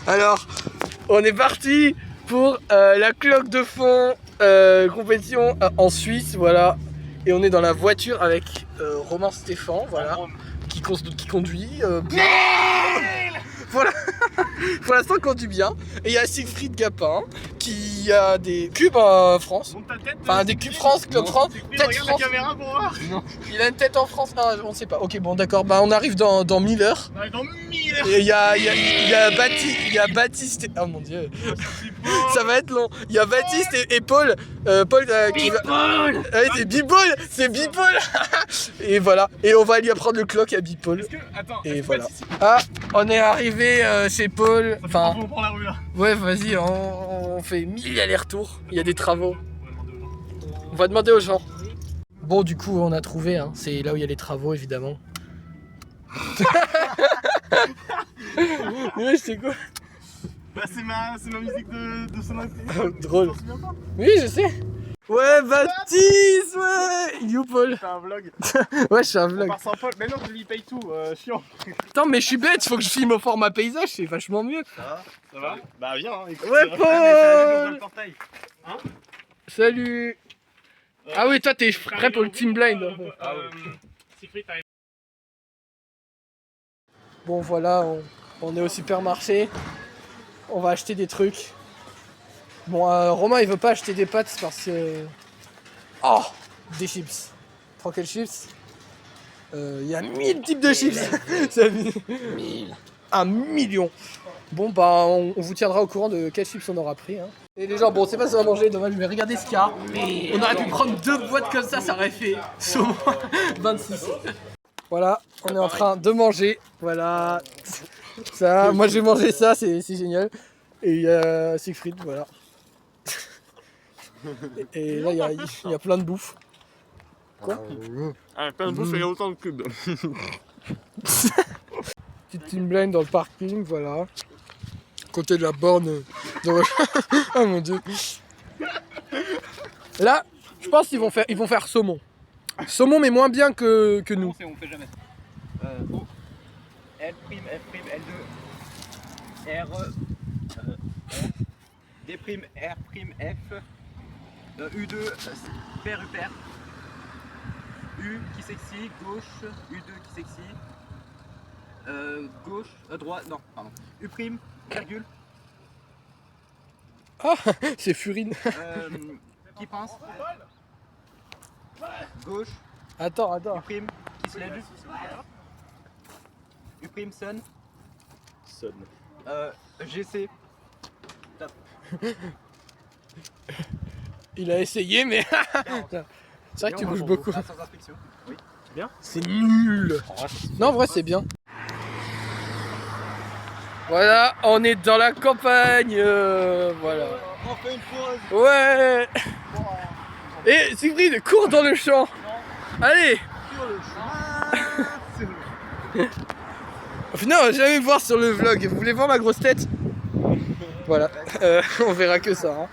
Alors, on est parti pour la cloque de fond compétition en Suisse, voilà. Et on est dans la voiture avec Romain Stéphane, voilà, qui conduit. Voilà. Pour l'instant, il conduit bien. Et il y a Siegfried Gapin qui a des cubes en France. Enfin, des cubes France, Club France. Tête France. La caméra pour voir. Non. Il a une tête en France. Ah, on sait pas. Ok, bon, d'accord. Bah, on arrive dans 1000 heures. On arrive dans 1000 heures. Et il y a Baptiste. Oh mon dieu. Ça va être long. Il y a Baptiste et Paul. Paul qui va. Ouais, c'est Bipole. C'est Bipole. Et voilà. Et on va lui apprendre le clock à Bipole. Attends. Et voilà. Ah, on est arrivé chez Paul. Enfin. On prend la rue là. Ouais, vas-y. On fait 1000 allers-retours. Il y a des travaux. On va demander aux gens. Bon, du coup, on a trouvé. Hein. C'est là où il y a les travaux, évidemment. Ouais, c'est quoi? Bah, c'est ma musique de sonorité. Drôle. Oui, je sais. Ouais, Baptiste, ouais. Youpoul. C'est un vlog. Ouais, je fais un On vlog. part sans Paul. Mais non, je lui paye tout. Chiant. Attends, mais je suis bête. Faut que je filme au format paysage. C'est vachement mieux. Ça va? Bah, viens. Hein, écoute, Ouais, Paul. Hein? Salut. Ah oui, toi, t'es prêt pour le team blind. Siegfried, t'arrives. Bon, voilà, on est au supermarché. On va acheter des trucs. Bon, Romain, il veut pas acheter des pâtes parce que... Oh, des chips. Prends quelles chips? Il y a 1000 types de chips. 1000. 1 million. Bon, bah, on vous tiendra au courant de quelles chips on aura pris. Hein. Et les gens, bon, c'est pas ça va manger, dommage, mais regardez ce qu'il y a. On aurait pu prendre 2 boîtes comme ça aurait fait saumon 26. Voilà, on est en train de manger. Voilà. Ça, moi j'ai mangé ça, c'est génial. Et il y a Siegfried, voilà. Et là, il y a plein de bouffe. Quoi? Plein de bouffe, il y a autant de cubes. Petite team blind dans le parking, voilà. Côté de la borne. Oh mon dieu. Là, je pense qu'ils vont faire saumon. Saumon, mais moins bien que nous. On fait jamais. O, L', F', L2, R, D', R', F, U2, pair, U pair, U qui sexy, gauche, U2 qui sexy, gauche, droite, non, pardon, U', virgule, Ah, c'est Furine. qui pince, gauche, Attends. U', qui se lève, U', son, GC, top. Il a essayé, mais... C'est vrai que tu bouges beaucoup. Ah, sans inspection. Oui. C'est nul. Non, en vrai, c'est bien. Voilà, on est dans la campagne. Voilà. On fait une pause. Ouais. Et Siegfried, cours dans le champ. Allez. Au final, on va jamais me voir sur le vlog. Vous voulez voir ma grosse tête? Voilà. On verra que ça. Hein.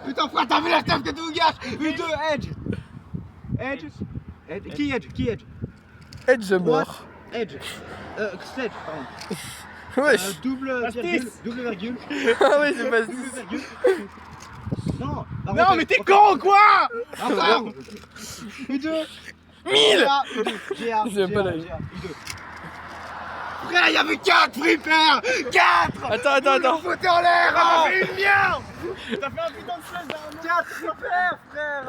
Putain, frère, t'as vu la tête que tu vous gâches? U2, Edge. Qui Edge? Edge mort. Edge. Sledge, pardon. Wesh. Double virgule. Ah oui, c'est pas... Non. Non, mais t'es con quoi? Encore. U2. 1000. GA. J'aime pas la vie. Frère, y'avait 4 fripeurs. 4. Attends. Foutez en l'air. T'as fait une merde. T'as fait un putain de slash derrière moi. 4 fripeurs, frère.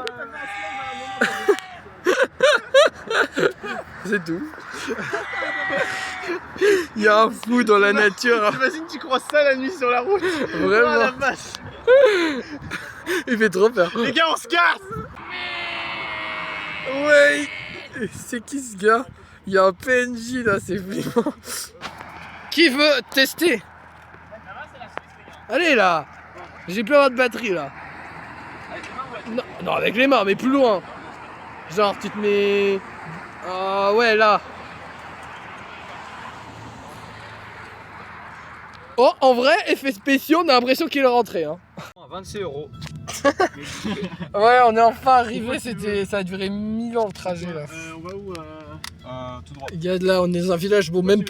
C'est tout. Il y a un fou dans la nature. T'imagines, tu croises ça la nuit sur la route? Oh la Vraiment. vache. Il fait trop peur. Les gars, on se casse. Ouais. C'est qui ce gars? Il y a un PNJ là, c'est flippant. Qui veut tester? Allez là. J'ai plus avoir de batterie là. Non, avec les mains, mais plus loin. Genre, tu te mets... Ah ouais, là. Oh, en vrai, effet spéciaux, on a l'impression qu'il est rentré. Hein. 26 €. Ouais, on est enfin arrivé, ça a duré 1000 ans le trajet là. On va où Tout droit. Il y a de là, on est dans un village, bon, même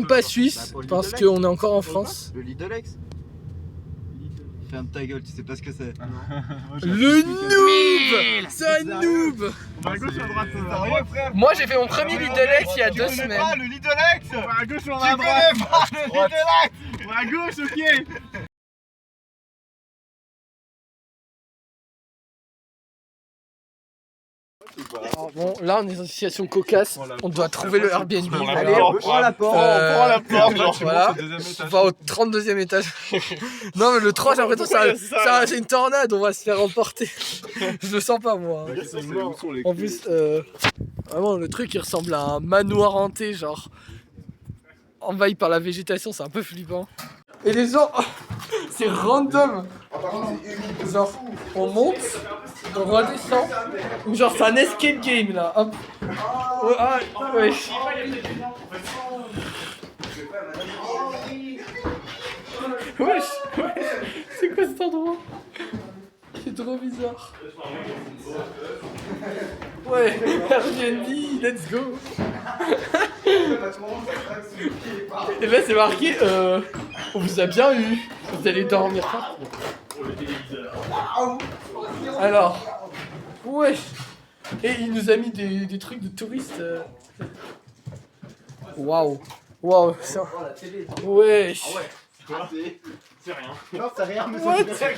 pas suisse, parce qu'on est encore en France. Le Lidl-X. Ferme ta gueule, tu sais pas ce que c'est. Le noob! C'est un noob! On va à gauche ou à droite sérieux, frère? Moi j'ai fait mon premier Lidl X il y a 2 semaines. Pas le Lidl-X. On va à gauche ou on va à droite? Tu connais pas le Lidl-X. On va à gauche, ok. Alors bon, là on est dans une situation cocasse, on doit trouver le Airbnb. Allez, on prend la porte. On prend la porte. Genre, voilà. On va au 32e étage. Non mais le 3 j'ai l'impression que c'est une tornade, on va se faire emporter. Je le sens pas moi. En plus, vraiment le truc il ressemble à un manoir hanté, genre envahi par la végétation, c'est un peu flippant. Et les gens, c'est random. Genre, on monte, on redescend. Ou genre, c'est un escape game là. Hop. Ouais, ah, ouais. Wesh, c'est quoi cet endroit? C'est trop bizarre. Ouais, Airbnb, let's go. Et là c'est marqué on vous a bien eu, vous allez dormir pas. Alors, wesh. Et il nous a mis des trucs de touristes. Waouh, waouh, ça. Wesh. C'est rien. Non, c'est rien, mais What? c'est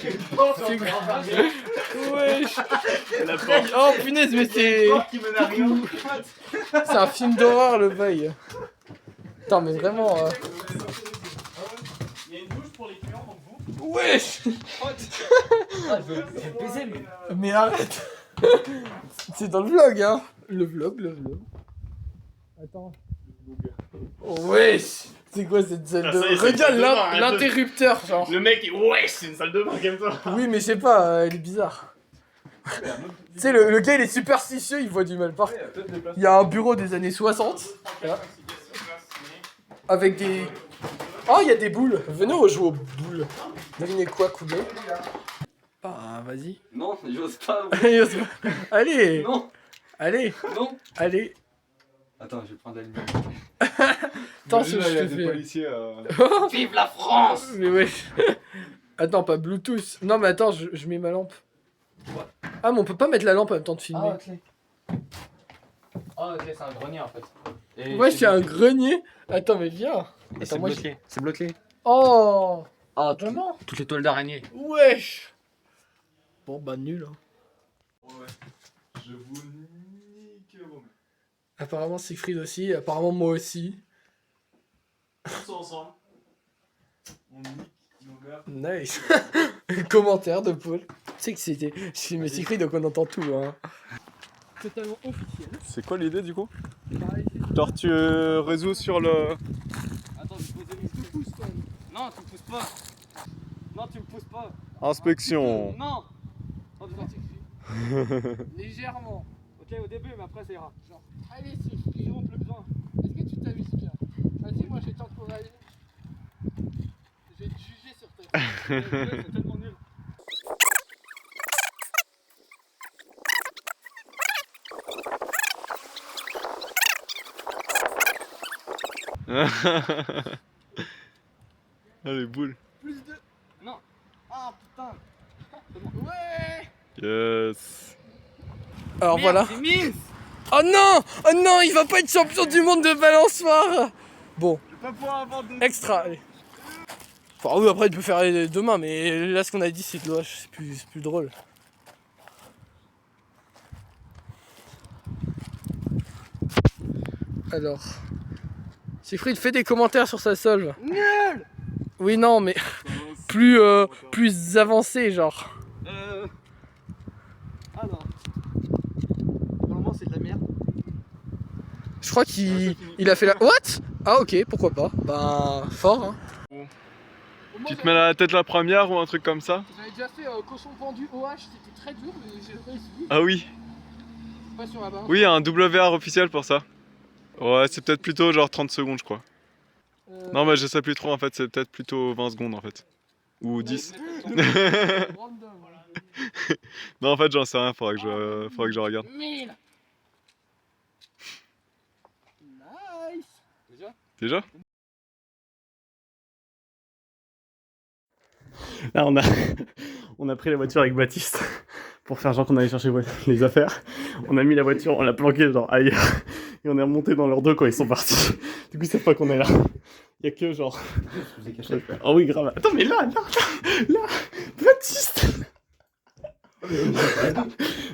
Wesh. Oh punaise, mais c'est... C'est un film d'horreur le bail. Attends, mais vraiment... Il y a une douche pour les clients, donc vous. Wesh. Mais arrête. C'est dans le vlog, hein. Le vlog. Attends. Wesh. C'est quoi cette salle de... Regarde l'interrupteur, genre. Le mec, ouais, c'est une salle de bain comme ça. Oui, mais je sais pas, elle est bizarre. Tu sais, le gars, il est superstitieux, il voit du mal partout. Il y a un bureau des années 60. Là. Avec des... Oh, il y a des boules. Venez, on joue aux boules. Devinez quoi, couler? Ah, vas-y. Non, j'ose pas. Allez. Non. Allez. Non. Allez. Attends, je vais prendre la lumière. Attends, je te fais... policiers. Vive la France! Mais wesh. Attends, pas Bluetooth. Non, mais attends, je mets ma lampe. Ah, mais on peut pas mettre la lampe en même temps de filmer. Ah, ok, c'est un grenier en fait. Ouais, c'est un grenier. Attends, mais viens. Attends, moi, C'est bloqué. Oh. Ah, Vraiment? toutes les toiles d'araignée. Wesh. Bon, bah nul. Hein. Ouais. Je vous nique vos mains. Apparemment, Siegfried aussi. Apparemment, moi aussi. Tous ensemble. On nique nos mères. Nice. Commentaire de Paul. Tu sais que c'était... Je filme Siegfried, donc on entend tout. Hein. Totalement officiel. C'est quoi l'idée du coup? Genre tu résous sur le... Attends, je pose des pouces quand même. Non, tu me pousses pas. Non, tu me pousses pas. Inspection. Non. Oh, putain, Légèrement. ok, au début, mais après ça ira. Genre, allez Siegfried, on plus besoin. Est-ce que tu t'amuses bien? Vas-y, moi je vais t'encourager. Je vais te juger sur ta... C'est tellement nul. Ah les boules. Plus de... Non. Ah putain. Ouais. Yes. Alors Merde, voilà. c'est mince. Oh non! Oh non, il va pas être champion du monde de balançoire! Bon, Je vais pas pouvoir avoir de... extra, allez. Enfin oui, après il peut faire demain, mais là ce qu'on a dit c'est que c'est plus drôle. Alors... Siegfried, fais des commentaires sur sa solve. Nul. Oui, non, mais plus avancé, genre. Ah non. Pour le moment, c'est de la merde. Je crois qu'il a fait la... What? Ah ok, pourquoi pas. Ben, fort, hein. Tu te mets la tête la première ou un truc comme ça? J'avais déjà fait cochon pendu OH, c'était très dur, mais j'ai réussi. Ah oui. Pas sur la balance. Oui, il y a un WR officiel pour ça. Ouais, c'est peut-être plutôt genre 30 secondes je crois. Non mais je sais plus trop en fait, c'est peut-être plutôt 20 secondes en fait. Ou 10. Non en fait j'en sais rien, faudra que je regarde. 1000. Déjà? Là, on a pris la voiture avec Baptiste pour faire genre qu'on allait chercher les affaires. On a mis la voiture, on l'a planquée genre ailleurs. Et on est remonté dans leurs deux quand ils sont partis. Du coup, c'est pas qu'on est là. Il y a que genre. Oh oui, grave. Attends, mais là, Baptiste.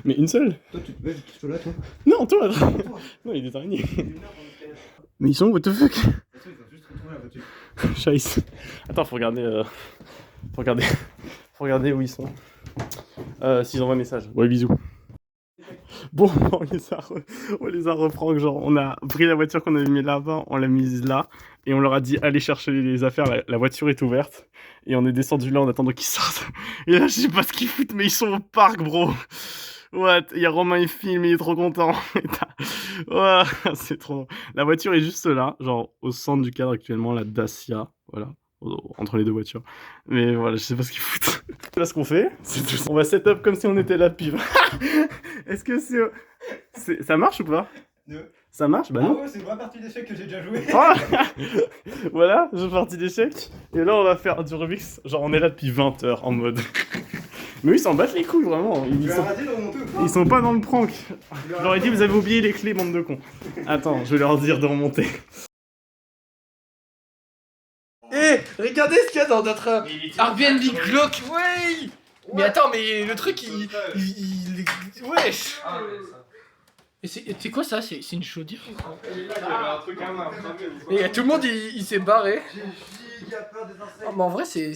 Mais une seule. Toi, tu te mets là, toi. Non, toi. Non, il y a des araignées. Mais ils sont où, what the fuck? Il va juste retrouver la voiture. Scheiße. Attends, faut regarder. Faut regarder où ils sont. S'ils envoient un message. Ouais, bisous. Bon, on les a repris, genre, on a pris la voiture qu'on avait mis là-bas, on l'a mise là, et on leur a dit, allez chercher les affaires, la voiture est ouverte, et on est descendu là en attendant qu'ils sortent. Et là, je sais pas ce qu'ils foutent, mais ils sont au parc, bro. What? Il y a Romain, il filme, il est trop content. Ouais, c'est trop. La voiture est juste là, genre, au centre du cadre actuellement, la Dacia, voilà. Entre les deux voitures. Mais voilà, je sais pas ce qu'ils foutent. Là, ce qu'on fait, on va set up comme si on était là depuis. Est-ce que ça marche ou pas? Ça marche? Bah non. Ah ouais, c'est ma partie d'échecs que j'ai déjà joué. Ah voilà, j'ai parti d'échecs. Et là, on va faire du Rubik's. Genre, on est là depuis 20 heures en mode. Mais oui, ils s'en battent les couilles, vraiment. Ils sont pas dans le prank. Je leur ai dit, vous avez oublié les clés, bande de cons. Attends, je vais leur dire de remonter. Eh, regardez ce qu'il y a dans notre Airbnb glauque, ouais. Mais attends, mais le truc, wesh. Et c'est quoi ça? C'est une chaudière? Et tout le monde, il s'est barré. Ah, mais en vrai, c'est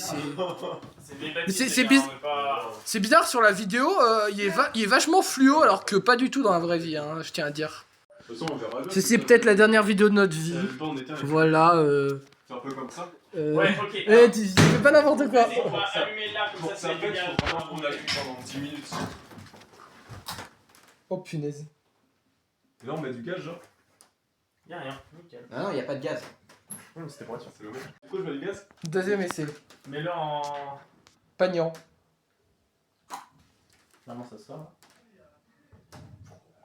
bizarre sur la vidéo, il est vachement fluo alors que pas du tout dans la vraie vie, hein, je tiens à dire. C'est peut-être la dernière vidéo de notre vie. Voilà. C'est un peu comme ça. Ouais, ok. Eh, tu fais pas n'importe quoi. On va allumer là, comme ça, c'est du gaz. On appuie pendant 10 minutes. Oh punaise. Et là, on met du gaz, genre. Y'a rien, nickel. Ah non, il n'y a pas de gaz. Ouais, mais c'était pour être sûr, c'est le mot. Pourquoi je mets du gaz? Deuxième essai. Mets-le en. Pagnan. Comment ça sort?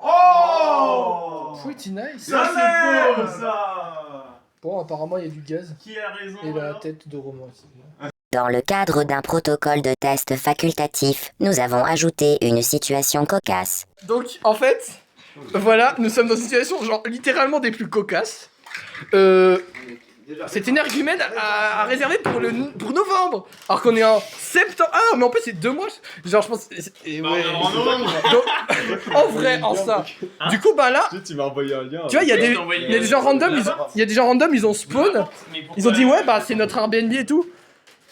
Oh! Pretty nice. Ça, c'est beau, ça! Bon, apparemment, il y a du gaz. Qui a raison? Et la alors tête de Romain aussi. Dans le cadre d'un protocole de test facultatif, nous avons ajouté une situation cocasse. Donc, en fait, voilà, nous sommes dans une situation, genre, littéralement des plus cocasses. Cet énergumène a réservé pour novembre. Alors qu'on est en septembre. Ah non, mais en plus, c'est 2 mois. Genre, je pense. Et ouais. en novembre. Donc, en vrai, en ça. Du coup, bah là. Tu m'as envoyé un lien. Tu vois, il y a des gens random, ils ont spawn. Ils ont dit, ouais, bah, c'est notre Airbnb et tout.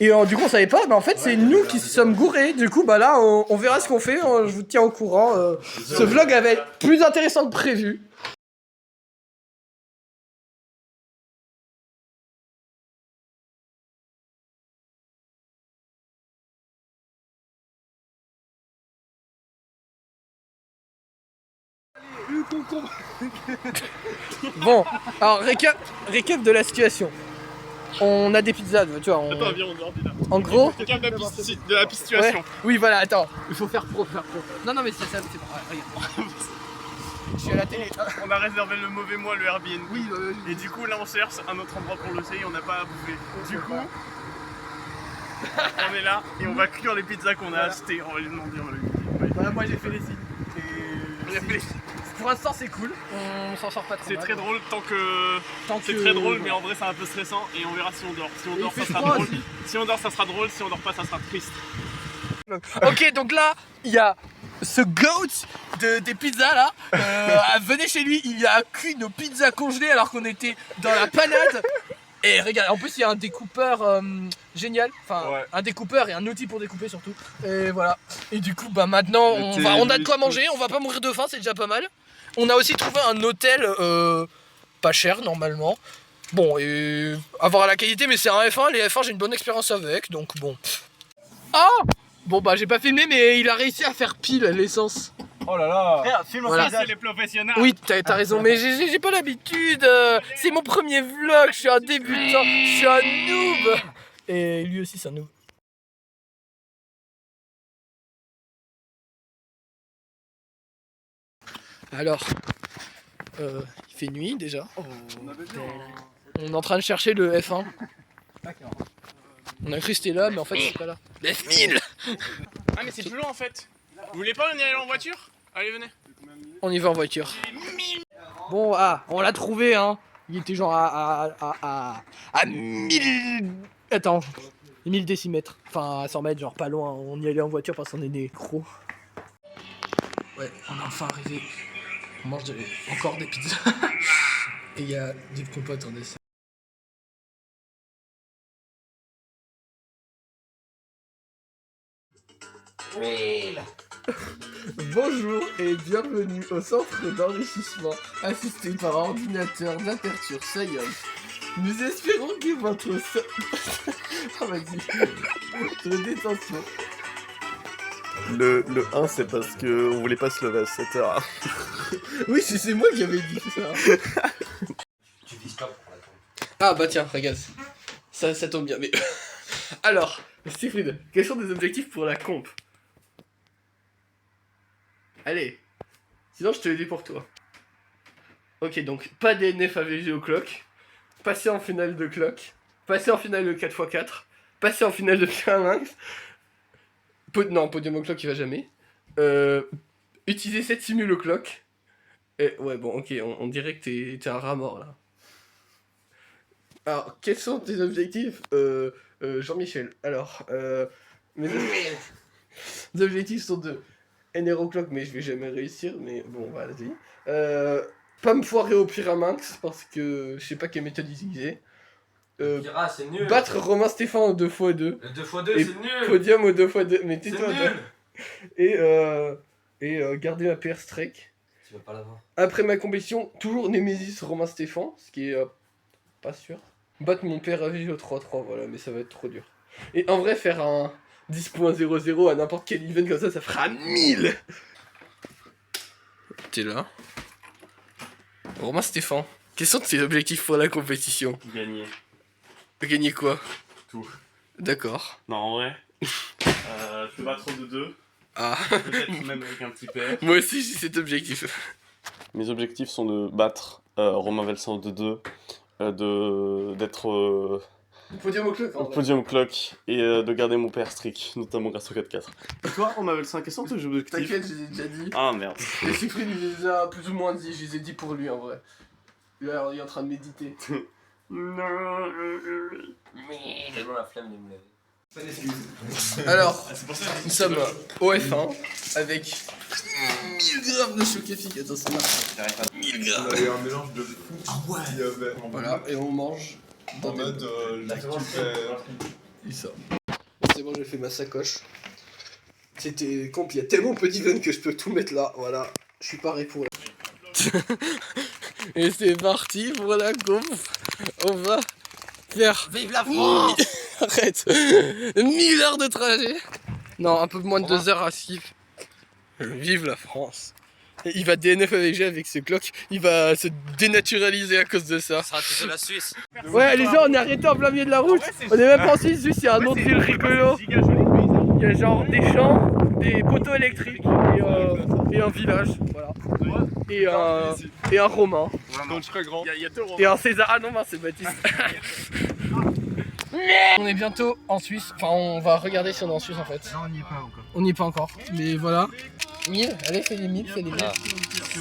Et du coup, on savait pas, mais en fait, c'est nous qui sommes gourés. Du coup, bah là, on verra ce qu'on fait. Je vous tiens au courant. Ce vlog va être plus intéressant que prévu. Bon, alors récap de la situation. On a des pizzas, tu vois. Attends, viens, on dort là. En gros. Récap de la situation. Ouais. Oui, voilà, attends. Il faut faire pro. Non, mais c'est ça, c'est bon. Regarde. Je suis à la télé. On a réservé le mauvais mois, le Airbnb. Oui, Et du coup, là, on cherche un autre endroit pour loger et on n'a pas à bouffer. Du coup, on est là et on va cuire les pizzas qu'on a achetées. On va les demander, on va les cuire. Voilà, moi j'ai fait les signes. Pour l'instant, c'est cool. On s'en sort pas trop. C'est mal. très drôle tant que. C'est très drôle, mais en vrai, c'est un peu stressant et on verra si on dort. Si on dort, ça sera drôle. Si on dort, ça sera drôle. Si on dort pas, ça sera triste. Ok, donc là, il y a ce goat des pizzas là. Venez chez lui, il a cuit nos pizzas congelées alors qu'on était dans la panade. Et regarde, en plus il y a un découpeur génial, enfin Ouais. un découpeur et un outil pour découper surtout. Et voilà. Et du coup bah maintenant on a de quoi manger, on va pas mourir de faim, c'est déjà pas mal. On a aussi trouvé un hôtel pas cher normalement. Bon et avoir la qualité mais c'est un F1, les F1 j'ai une bonne expérience avec donc bon. Ah bon bah j'ai pas filmé mais il a réussi à faire pile l'essence. Oh là là! Voilà. Ça, c'est les professionnels. Oui, t'as raison, mais j'ai pas l'habitude. C'est mon premier vlog, je suis un débutant, je suis un noob. Et lui aussi, c'est un noob. Alors, il fait nuit déjà. On est en train de chercher le F1. On a cru que c'était là, mais en fait c'est pas là. Le F1000. Ah, mais c'est plus loin en fait. Vous voulez pas, on y aller en voiture? Allez, venez. On y va en voiture. Bon, on l'a trouvé, hein. Il était genre à 1000... Attends. 1000 décimètres. Enfin, à 100 mètres, genre pas loin. On y allait en voiture parce qu'on est des crocs. Ouais, on est enfin arrivé. On mange encore des pizzas. Et il y a des compotes en dessert. Bonjour et bienvenue au centre d'enrichissement assisté par ordinateur d'Aperture Science. Nous espérons que votre oh, vas-y. De détention. Le 1, c'est parce qu'on voulait pas se lever à 7h. Oui, c'est moi qui avais dit ça. Tu dis stop pour la Ah bah tiens, regarde. Ça tombe bien, mais... Alors, Siegfried, quels sont tes objectifs pour la comp? Allez. Sinon, je te le dis pour toi. Ok, donc, pas DNF AVG au clock. Passer en finale de clock. Passer en finale de 4x4. Passer en finale de Pyraminx. Non, podium au clock, il va jamais. Utiliser 7 simul au clock. Et, ouais, bon, ok, on dirait que t'es un rat mort, là. Alors, quels sont tes objectifs Jean-Michel, alors, mes objectifs sont de NR au clock, mais je vais jamais réussir, mais bon, voilà, vas-y. Pas me foirer au Pyraminx, parce que je sais pas quelle méthode utiliser. Pira, c'est nul. Battre Romain Stéphane au 2x2. Le 2x2, Et c'est nul. Podium au 2x2, mais tais-toi. C'est nul. Et garder ma PR Strike. Tu vas pas l'avoir. Après ma compétition, toujours Némésis Romain Stéphane, ce qui est pas sûr. Battre mon père AVG au 3-3, voilà, mais ça va être trop dur. Et en vrai, faire un 10.00 à n'importe quel event comme ça fera 1000. T'es là. Romain Stéphane, quels sont tes objectifs pour la compétition? Gagner. Gagner quoi? Tout. D'accord. Non, en vrai. Je peux battre de 2. Ah. Peut-être même avec un petit père. Moi aussi j'ai cet objectif. Mes objectifs sont de battre Romain Velsan de 2. D'être Podium au clock. au podium clock et de garder mon père strict, notamment grâce au 4-4. Et toi, Romain Velsan, quels sont tes objectifs? T'inquiète, je les ai déjà dit. Ah merde. Et Siegfried il les a plus ou moins dit, je les ai dit pour lui en vrai. Là il est en train de méditer. J'ai tellement la flemme de me lever. Pas d'excuses. Alors, nous sommes au F1 avec 1000 grammes de chocafique. Attends, c'est marrant. 1000 grammes. On a eu un mélange de fou. Ah ouais. Il y avait Voilà, et on mange dans en mode ça. C'est bon, j'ai fait ma sacoche. C'était comp, il y a tellement peu d'events que je peux tout mettre là. Voilà, je suis paré pour la... Et c'est parti pour la comp. On va faire... Vive la France. Arrête 1000 heures de trajet. Non, un peu moins de 2 heures à Sif. Vive la France. Et il va DNF AVG avec ce clock. Il va se dénaturaliser à cause de ça. Ça sera de la Suisse. Ouais, les gens, on est arrêté en plein milieu de la route. On est même pas en Suisse, juste il y a un autre ville rigolo. Il y a genre des champs, des poteaux électriques et un village. Voilà. Et un Romain. Donc très grand. Il y a 2 Romains. Et un César. Ah non, c'est Baptiste. On est bientôt en Suisse. Enfin, on va regarder si on est en Suisse en fait. Non, on n'y est pas encore. On n'y est pas encore. Mais voilà. 1000, allez, fais les 1000, fais les 1000.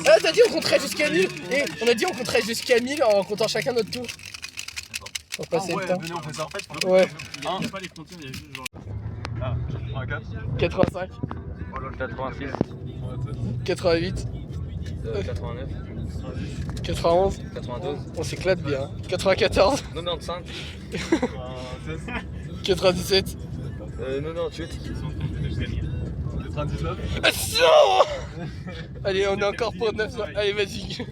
Ah, t'as dit on compterait jusqu'à 1000. Et on a dit on compterait jusqu'à 1000 en comptant chacun notre tour. Pour passer le temps. Venez, on fait ça. Ouais. Il n'y a pas les frontières, il y a juste genre. Ah, 84. 85, 86, 88, 89, 91. 92, On s'éclate bien. 94, 95, 97. 98. 99. Ah, non. Allez, on est encore pour 900. Allez, vas-y.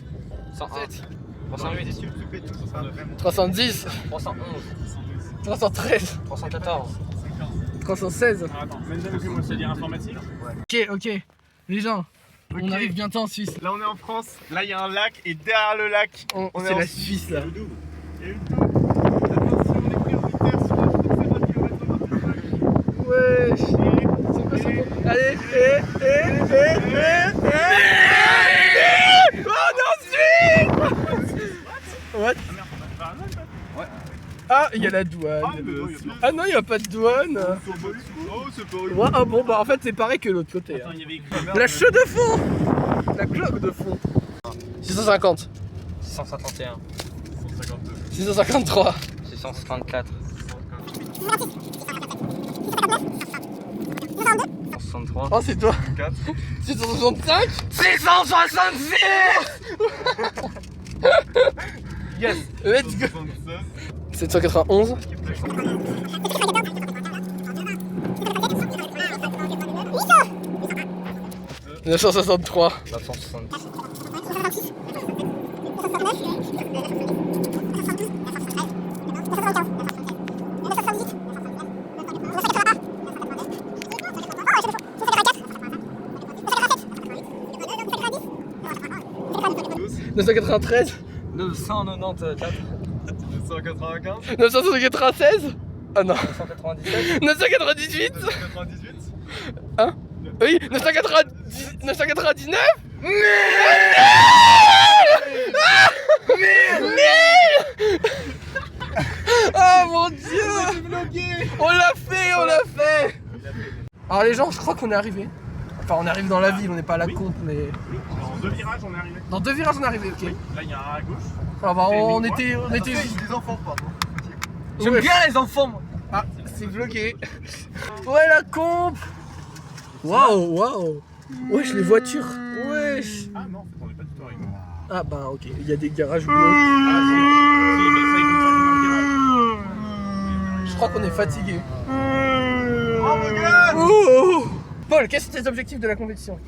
107, 308, 310, 311, 313, 314. 316. Attends, moi c'est-à-dire informatique. Ok. Les gens, on arrive bientôt en Suisse. Là on est en France, là il y a un lac et derrière le lac, on est C'est en la Suisse là. Et une double. Attention, on est prioritaire sur le 50 km/h. Ouais. C'est quoi ça? Allez, Oh non, Suisse. What? Ah merde, on a fait un Ah, il y a la douane. Ah non, il n'y a pas de douane. Oh, c'est pas horrible. Ouais, ah bon, bah en fait, c'est pareil que l'autre côté. Hein. La cheveux de fond. La cloque de fond. 650. 651. 653. 634. 663. Oh, c'est toi. 4. 665. 666. Yes. Let's go. 791. 963. 970. 993. 994. 995. 996. Ah non. 997. 998. 998. Hein? Oui, 990, 999. Oh mon dieu! On l'a fait, on l'a fait! Alors les gens, je crois qu'on est arrivé. Enfin, on arrive dans la ville, on n'est pas à la compte, mais... Dans 2 virages, on est arrivé. Dans 2 virages, on est arrivé, ok. Là, il y a un à gauche. Ah bah, on était Des enfants, pardon. J'aime bien les enfants, moi. Ah, c'est bloqué. Ouais, la comp. Waouh, waouh. Wesh, les voitures. Wesh. Ah non, en fait, on est pas du tout arrivé. Ah bah, ok, il y a des garages bleus. Ah, si, mais ça, il compte faire un virage. Je crois qu'on est fatigué. Oh my god! Oh. Paul, quels sont tes objectifs de la compétition?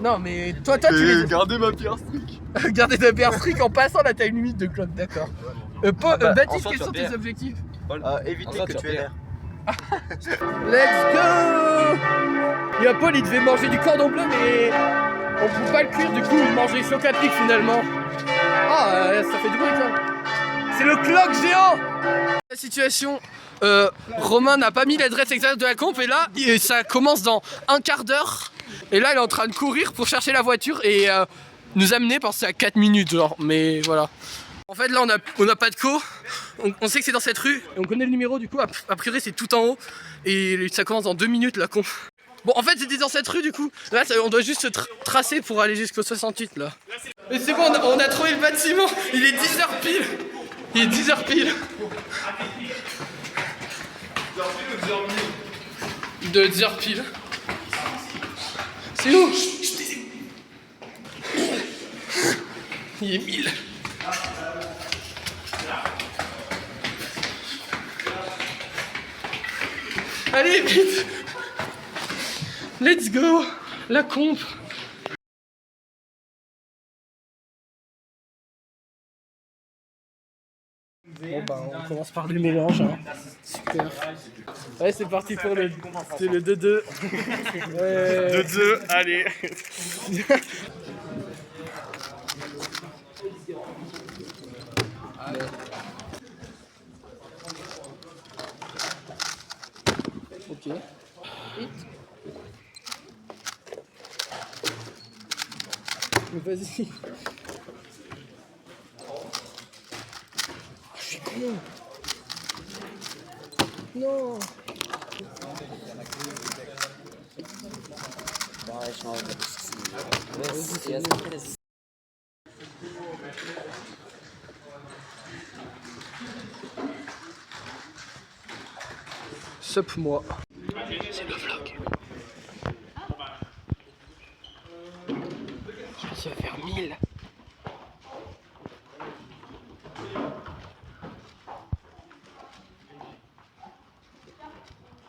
Non, mais toi, tu les... Gardez ma pierre streak. Garder ta paire streak en passant la taille limite de Claude, d'accord. Paul, bah, Baptiste, enfin, quels tu sont vas tes objectifs? Éviter que tu aies l'air. Let's go! Il y a Paul, il devait manger du cordon bleu, mais on ne peut pas le cuire, du coup, il mangeait chocapic finalement. Ah, ça fait du bruit, quoi. C'est le clock géant! La situation, Romain n'a pas mis l'adresse exacte de la comp, et là, ça commence dans un quart d'heure. Et là, il est en train de courir pour chercher la voiture et nous amener, parce que c'est à 4 minutes, genre, mais voilà. En fait, là, on a pas de co. On sait que c'est dans cette rue et on connaît le numéro, du coup, a priori, c'est tout en haut. Et ça commence dans 2 minutes, la con. Bon, en fait, c'était dans cette rue, du coup. Là, on doit juste se tracer pour aller jusqu'au 68, là. Et c'est bon, on a trouvé le bâtiment. Il est 10h pile. Il est 10h pile. 10h pile. C'est où? Il est 1000. Allez, vite! Let's go! La comp! Bon bah on commence par le mélange, hein. Super. Ouais, c'est parti pour le 2-2. Ouais. 2-2, allez. Ok. Hit. Mais vas-y. Je suis con. Non. Sup moi. C'est le vlog. Je pense qu'il va faire 1000.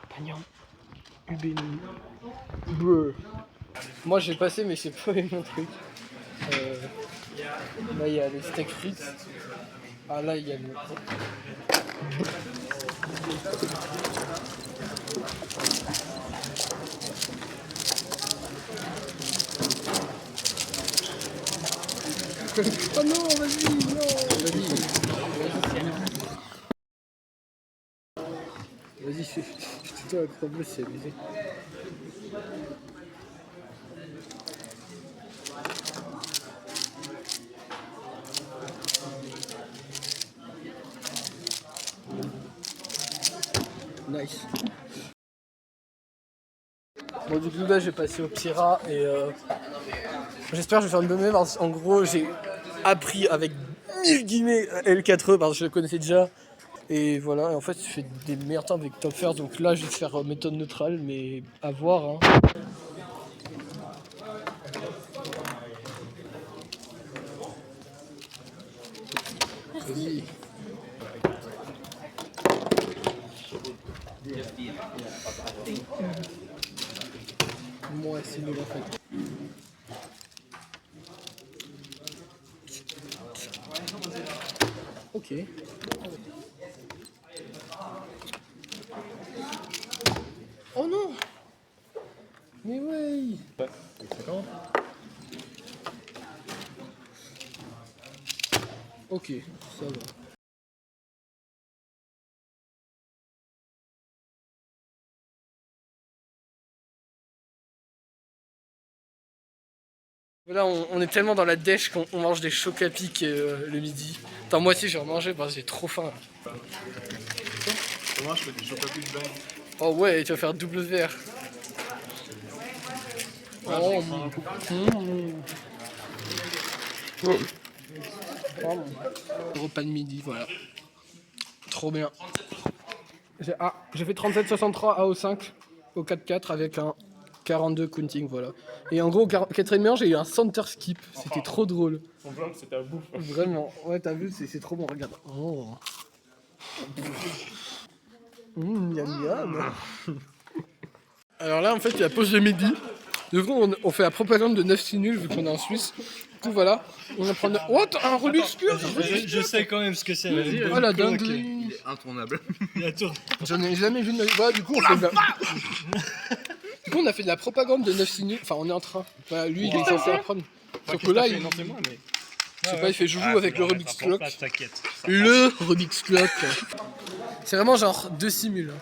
Pagnon. Ubeni. Brr. Moi j'ai passé mais j'ai pas eu mon truc. Là il y a les steaks frites. Ah là il y a le... Oh non, vas-y, non, vas-y. Vas-y, fais-toi la croix bleue, c'est abusé. Nice. Bon, du coup, là, j'ai passé au Pira et j'espère que je vais faire une bonne mémoire. Parce qu'en gros, j'ai appris avec 1000 guillemets L4E parce que je le connaissais déjà. Et voilà, et en fait, je fais des meilleurs temps avec Top First. Donc là, je vais faire méthode neutrale, mais à voir. Hein. Vas-y. Moi, c'est nul en fait. Ok. Oh non! Mais ouais! Ok, ça va. Là, on est tellement dans la dèche qu'on mange des chocs à pic le midi. Attends, moi aussi, je vais en manger parce que j'ai trop faim. Moi, je fais des chocs à pic bang. Oh ouais, tu vas faire double verre. Oh, repas de midi, voilà. Trop bien. J'ai fait 37,63 AO5 au 4-4 avec un 42 counting, voilà. Et en gros, au quatrième mélange, j'ai eu un center skip. C'était trop drôle. Ton vlog, c'était à bouffe. Vraiment. Ouais, t'as vu, c'est trop bon, regarde. Oh. Yum yum. Alors là, en fait, il y a la pause de midi. Du coup, on fait la propagande de 9 nuls vu qu'on est en Suisse. Du coup, voilà. On va prendre. Oh, t'as un Rubik's Cube! Je sais quand même ce que c'est. Vas-y, Oh la dinguerie! Il est intournable. J'en ai jamais vu de ma vie. Voilà, du coup, on fait de la... Du coup, on a fait de la propagande de 9 nuls. Enfin, on est en train. Voilà, lui, il est censé apprendre. Sauf que là, il. Je sais pas, il fait joujou avec le Rubik's Clock. Le Rubik's Clock. C'est vraiment genre 2 simules.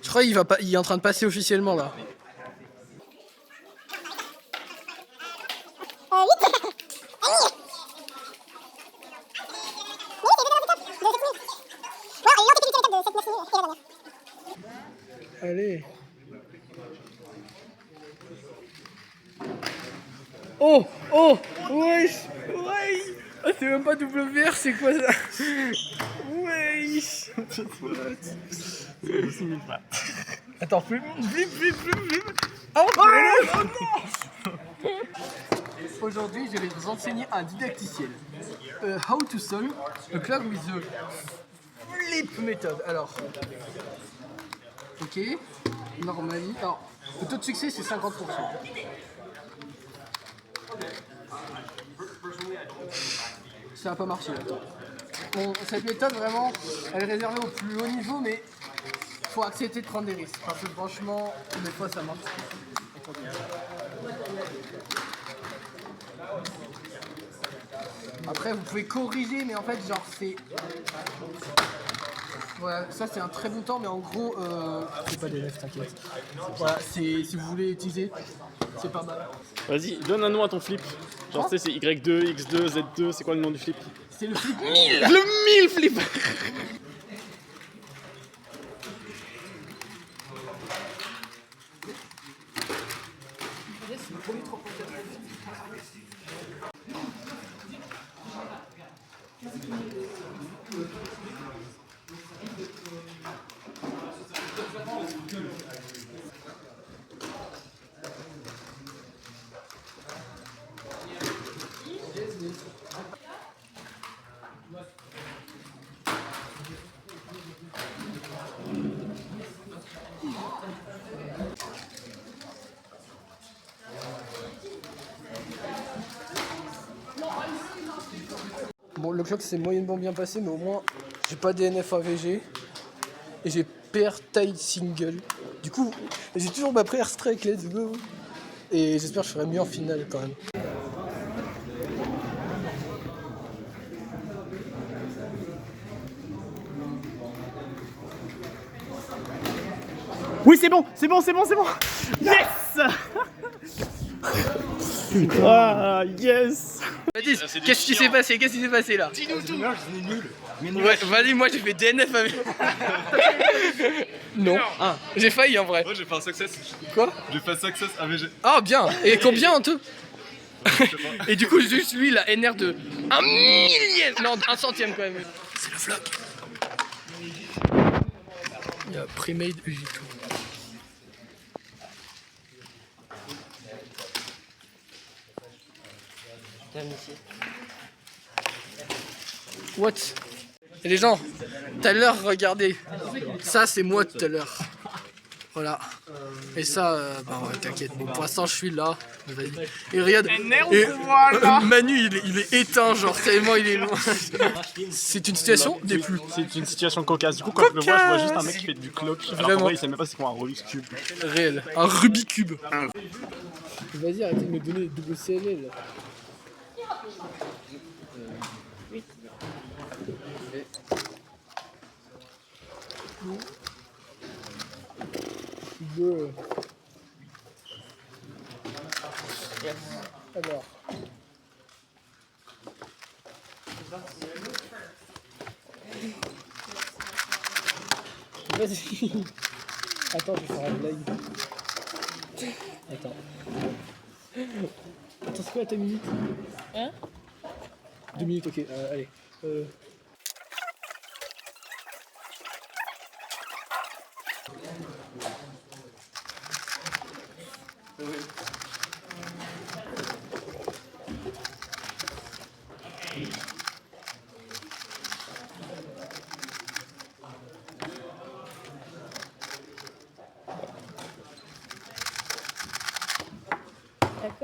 Je crois qu'il il est en train de passer officiellement là. Allez. Oh, oh, wesh, wesh. Oh, c'est même pas WR, c'est quoi ça? Wesh. Attends, flip. Oh, non. Aujourd'hui, je vais vous enseigner un didacticiel. How to solve a clock with the flip method. Alors, ok, normally. Alors, le taux de succès c'est 50%. Ça n'a pas marché. Bon, cette méthode vraiment, elle est réservée au plus haut niveau, mais faut accepter de prendre des risques. Parce que franchement, des fois ça marche. Après, vous pouvez corriger, mais en fait, genre c'est. Voilà, ça c'est un très bon temps, mais en gros, c'est pas des lèvres, t'inquiète. Voilà, si vous voulez utiliser, c'est pas mal. Vas-y, donne un nom à ton flip. Genre, tu sais, c'est Y2, X2, Z2, c'est quoi le nom du flip? C'est le flip 1000. Le 1000 flip. Bon, le clock c'est moyennement bien passé, mais au moins j'ai pas DNF AVG et j'ai pair tight single. Du coup, j'ai toujours ma prayer strike, let's go. Et j'espère que je ferai mieux en finale quand même. Oui, c'est bon, c'est bon, c'est bon, c'est bon. Yes. Ah, yes. Vas-y, qu'est-ce qui s'est passé? Qu'est-ce qui s'est passé là? Dis-nous tout. Ouais, vas-y, moi j'ai fait DNF avec. Non. Ah, j'ai failli en vrai. Moi j'ai fait un success. Quoi? J'ai fait success AVG. Ah, bien. Et combien en tout? Et du coup, juste lui, il a NR de 1 millième. Non, 1 centième quand même. C'est le vlog. Il y a Premade UG2. What? Et les gens, tout à l'heure, regardez. Ça, c'est moi tout à l'heure. Voilà. Et ça, bah ouais, t'inquiète. Bon, pour l'instant, je suis là. Vas-y. Et regarde. Et, Manu, il est éteint, genre tellement il est loin. C'est une situation des plus. C'est une situation cocasse. Du coup, quand je le vois, je vois juste un mec qui fait du clock. Alors Vraiment. qu'en vrai, il sait même pas c'est quoi un Rubik's Cube. Réel. Un Rubik's Cube. Vas-y, arrêtez de me donner double CLL. Deux. Alors. Vas-y. Attends, je vais faire un blague. Attends. Attends, c'est quoi ta minute? Hein? 2 minutes, ok. Allez.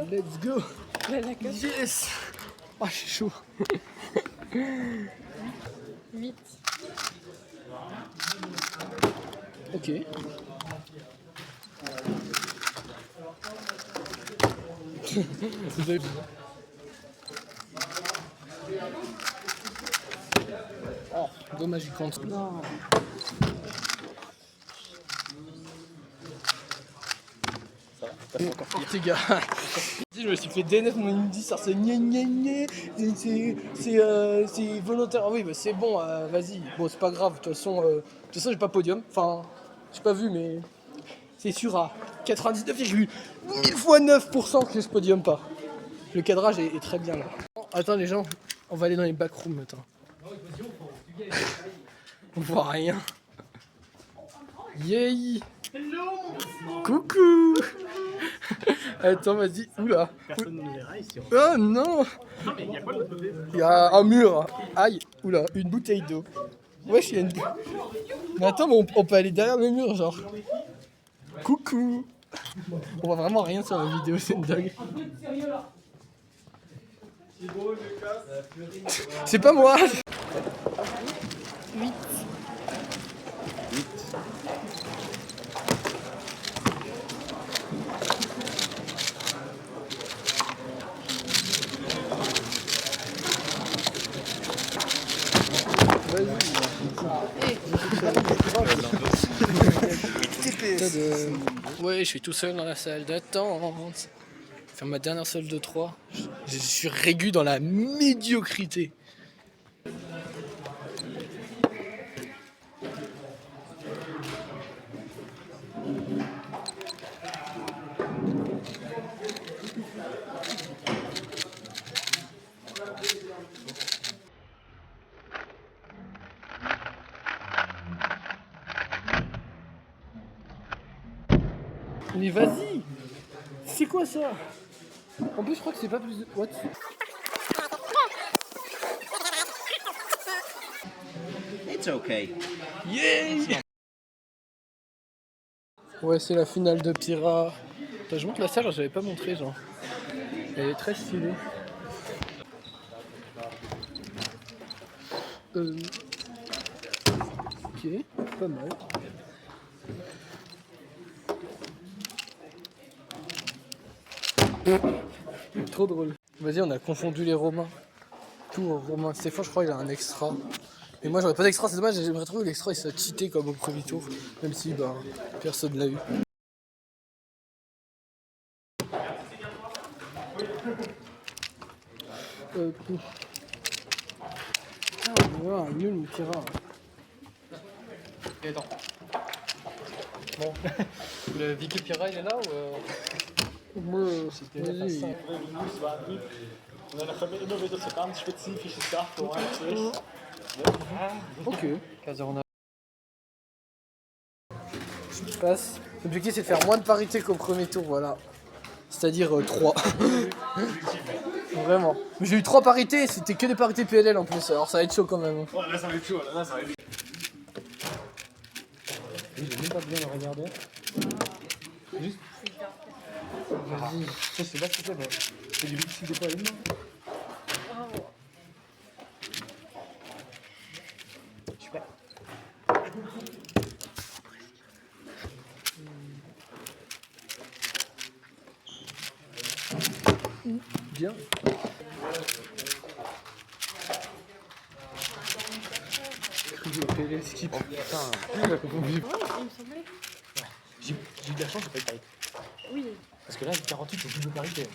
Let's go. Yes. Ah, je suis chaud. 8. Ok. Vous avez... Oh, dommage, il compte. Non. Ortega. Je me suis fait DNF, on me dit ça, c'est c'est volontaire. Ah oui, bah c'est bon, vas-y. Bon, c'est pas grave, de toute façon, j'ai pas podium. Enfin, j'ai pas vu, mais c'est sûr à 99,1000 fois 9% que je podium pas. Le cadrage est très bien là. Attends les gens, on va aller dans les backrooms maintenant. On voit rien. Yay! Coucou! Attends, vas-y. Oula! Personne ne verra ici. Oh non! Non, mais il y a quoi de l'autre côté? Il y a un mur. Aïe! Oula, une bouteille d'eau. Wesh, il y a une. Mais attends, mais on peut aller derrière le mur, genre. Coucou! On voit vraiment rien sur la vidéo, c'est une dingue. C'est pas moi! 8. Ouais, je suis tout seul dans la salle d'attente. Faire ma dernière salle de 3. Je suis régu dans la médiocrité. Mais vas-y! C'est quoi ça? En plus, je crois que c'est pas plus de. What? It's okay. Yeah! Ouais, c'est la finale de Pyra. Attends, je montre la salle, j'avais pas montré, genre. Elle est très stylée. Ok, pas mal. Trop drôle. Vas-y, on a confondu les Romains. Tout Romain. Stéphane, je crois qu'il a un extra. Et moi, j'aurais pas d'extra, c'est dommage. J'aimerais trouver l'extra, il s'est cheaté comme au premier tour. Même si, bah, personne l'a eu. Tout. Ah, voilà, nul, Mukira. Et attends. Bon. Le Vicky Pira, il est là ou Moi, c'était vas-y. Ok. Je passe. L'objectif c'est de faire moins de parité qu'au premier tour, voilà. C'est-à-dire 3. Vraiment. Mais j'ai eu 3 parités, c'était que des parités PLL en plus, alors ça va être chaud quand même. Ouais, là ça va être chaud, là ça va être. j'ai même pas besoin de regarder. Juste. Vas-y. Je sais pas ce que c'est, mais c'est du liquide de quoi, non? Super. Bien. PLL skip. Oh putain. Ouais, il me semblait. J'ai eu de la chance, j'ai pas eu de parité. Oui. Parce que là, 48, c'est double parité.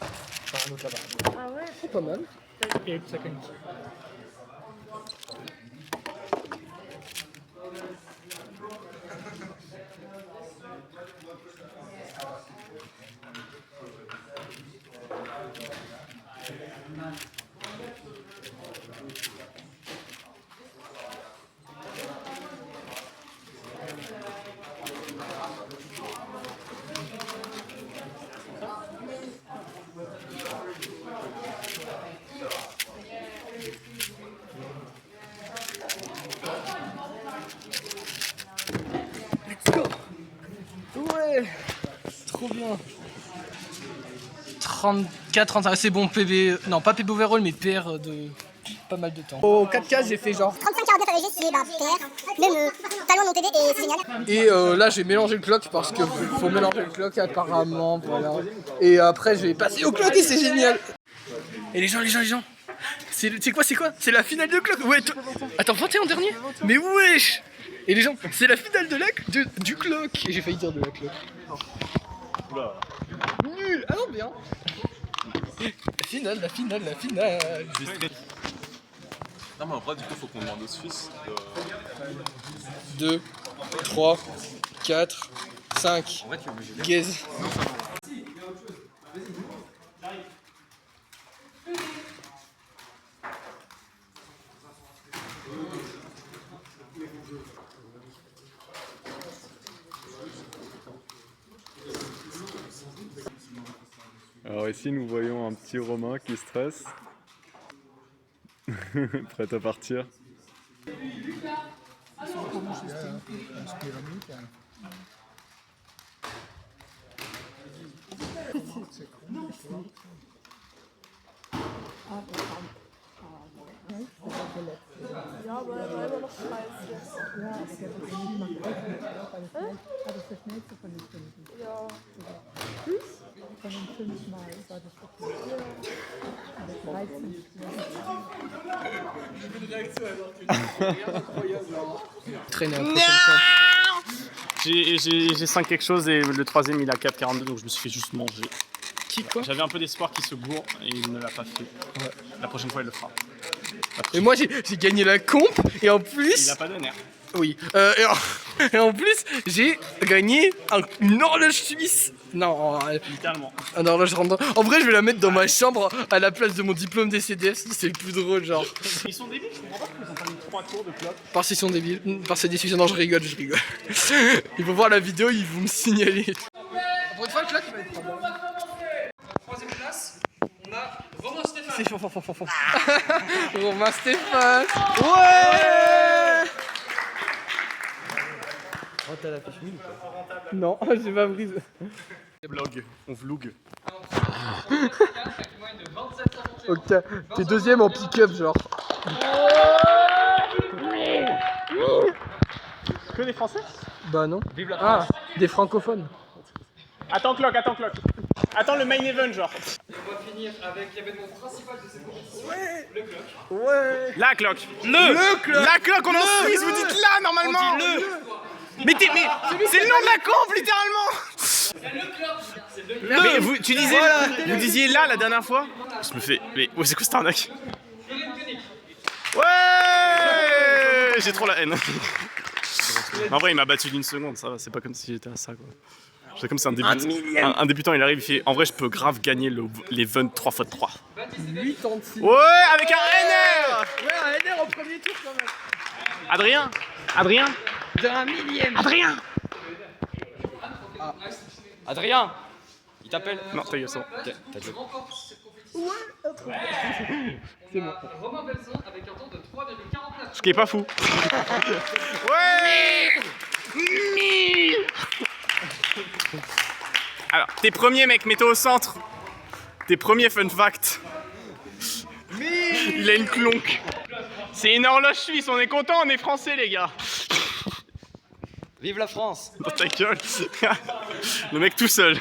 Enfin, un autre là-bas. Ah ouais. C'est pas mal. Et ça cogne. Ouais. Trop bien. 34, 35, c'est bon, PB. Non, pas PB overall, mais PR de pas mal de temps. Au 4K, j'ai fait genre 35-49 AVG, c'est PR, même talon non TD et c'est génial. Et là j'ai mélangé le clock parce que faut mélanger le clock apparemment, voilà. Et après je vais passer au clock et c'est génial. Et les gens. C'est quoi C'est la finale de clock. Ouais, attends, 21 dernier. Mais wesh. Et les gens, c'est la finale du clock. Et j'ai failli dire de la clock. Nul. Ah non, bien. La finale. Non, mais après, du coup, faut qu'on demande au Suisse. 2, 3, 4, 5. Gaze. Alors ici, nous voyons un petit Romain qui stresse. Prêt à partir. Ja, aber er war immer noch Preis jetzt. Ja, aber der wird ja nicht machen. Aber das ist der schnellste von den 5. Ja. Von den 5 Mal war das okay. Aber 13. Traîner un peu. J'ai 5 quelque chose et le troisième il a 4,42 donc je me suis fait juste manger. Qui quoi? J'avais un peu d'espoir qu'il se gourre et il ne l'a pas fait. Ouais. La prochaine fois il le fera. Et moi j'ai gagné la comp et en plus... Il a pas de nerfs. Oui. Et en plus j'ai gagné une horloge suisse. Non, littéralement. Une horloge random. En vrai je vais la mettre dans ma chambre à la place de mon diplôme des CDF, c'est le plus drôle genre. Ils sont débiles, je comprends pas pourquoi ils ont pas mis 3 tours de clock. Parce qu'ils sont débiles, par ces décisions, non je rigole. Il faut voir la vidéo, ils vont me signaler. Pour une fois le clock il va être pas bon. Troisième place, on a Romain Stéphane. C'est fort. Romain Stéphane. Ouais. Oh, t'as la fiche 1000 ou pas? Non, j'ai pas pris. On vlog. Ok, t'es deuxième en pick-up genre. Que des Français? Bah non. Vive la France. Ah, des francophones. Attends clock. Attends le main event genre. On va finir avec l'événement principal de cette compétition. Ouais. Le clock. Ouais. La clock. Le clock. La clock, on est en Suisse, vous dites là normalement. On dit le. Mais c'est le nom de la comp littéralement. C'est le clock. C'est le Mais vous disiez là la dernière fois. Je me fais... Mais oh, c'est quoi cette arnaque? Ouais. J'ai trop la haine. En vrai, il m'a battu d'une seconde, ça va, c'est pas comme si j'étais à ça, quoi. C'est comme si un débutant, il arrive, il fait... En vrai, je peux grave gagner l'event 3x3. 86. Ouais, avec un NR. Ouais, un NR au premier tour quand même. Adrien. Adrien. D'un millième. Adrien. Adrien, il t'appelle? Non, ta gueule, c'est bon. Ok, t'as dit. C'est bon. Romain Belson avec un temps de 3,49. Ce qui est pas fou. Ouais. Alors, tes premiers mecs, mets-toi au centre. Tes premiers fun facts. Il a une clonque. C'est une horloge suisse, on est content, on est français les gars. Vive la France! Dans ta gueule. Le mec tout seul.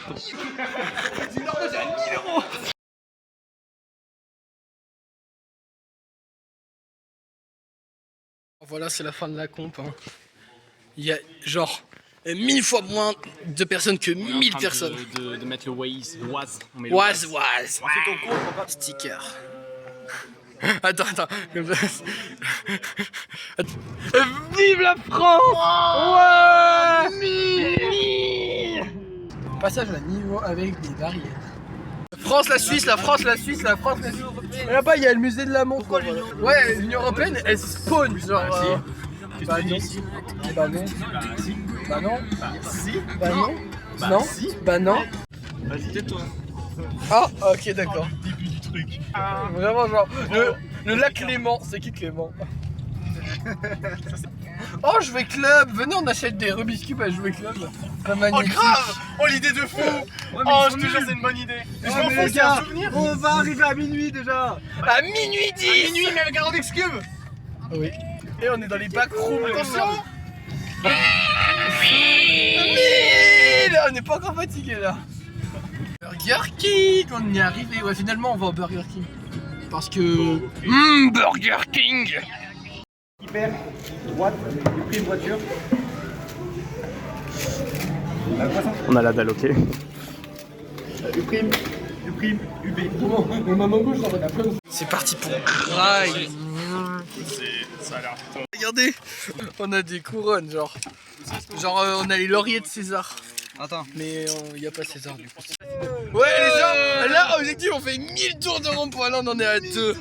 Voilà, c'est la fin de la comp. Hein. Il y a genre 1000 fois moins de personnes que 1000 personnes. De mettre le Waze. Waz. Sticker. Attends. Comme ça. Vive la France! Ouais! Passage à niveau avec des barrières. France, la Suisse. Et là-bas, il y a le musée de la montre. Pourquoi l'Union européenne? Ouais, l'Union européenne, elle spawn. Genre. Bah non. Bah non. Bah non. Bah non. Non. Bah non. Vas-y, tais-toi. Ah, ok, d'accord. Début du truc. Vraiment, genre. Le lac Clément. C'est qui Clément? Oh, jouer club. Venez, on achète des Rubik's Cube à jouer club. Pas magnifique. Oh grave! Oh l'idée de fou! Oh je te jure c'est une bonne idée! Mais je m'en fous, c'est un souvenir! On va arriver à minuit déjà. À minuit 10. À minuit mais avec un Rubik's Cube! Oui. Et on est dans les backrooms. Attention! 1000. On n'est pas encore fatigué là. Burger King, on y est arrivé. Ouais, finalement on va au Burger King. Parce que... Burger King. Hyper, droite, j'ai pris une voiture. On a la dalle, ok. UB. C'est parti pour Grail. Ça a l'air putain. Regardez, on a des couronnes, genre on a les lauriers de César. Attends. Mais il n'y a pas César du coup. Ouais les gens, là objectif on fait 1000 tours de rond-point, là on en est à 2.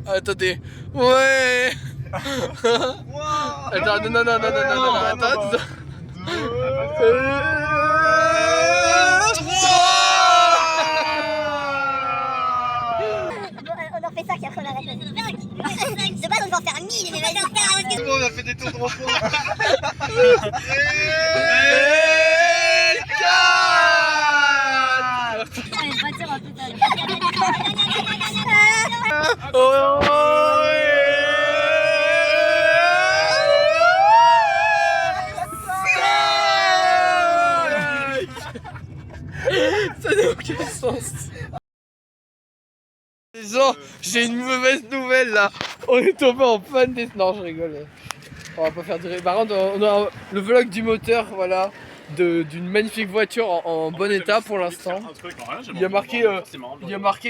Attendez, ouais. Attends, non, attends. On en fait ça qu'après on arrête. De base on va en faire 1000 mais vas-y. On a fait des tours de rond-point. Ça n'a aucun sens. Les gens, j'ai une mauvaise nouvelle là. On est tombé en panne des... Non, je rigole. On va pas faire durer. Par contre, on a le vlog du moteur, voilà, d'une magnifique voiture en bon état pour l'instant. Il y a marqué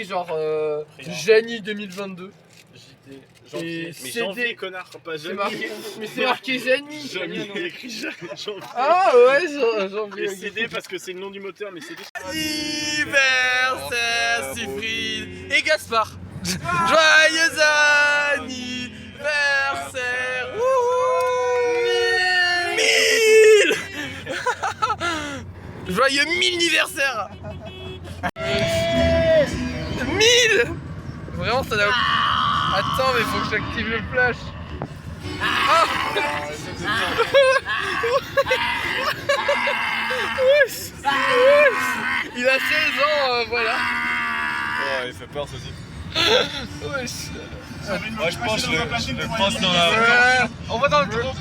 genre Jani 2022. Mais janvier, connard, pas janvier. Mais c'est marqué Jani. Janvier, il écrit janvier. Ah ouais, janvier. Et CD parce que c'est le nom du moteur, mais CD. Anniversaire Siegfried et Gaspard. Joyeux anniversaire. Wouhou 1000. Joyeux 1000 anniversaire. 1000. Vraiment ça n'a aucun... Attends mais faut que j'active le flash. Ah. Il a 16 ans, voilà. Ouais, il fait peur ceci. Wesh. Moi je pense que je le pense dans la... On va dans le groupe.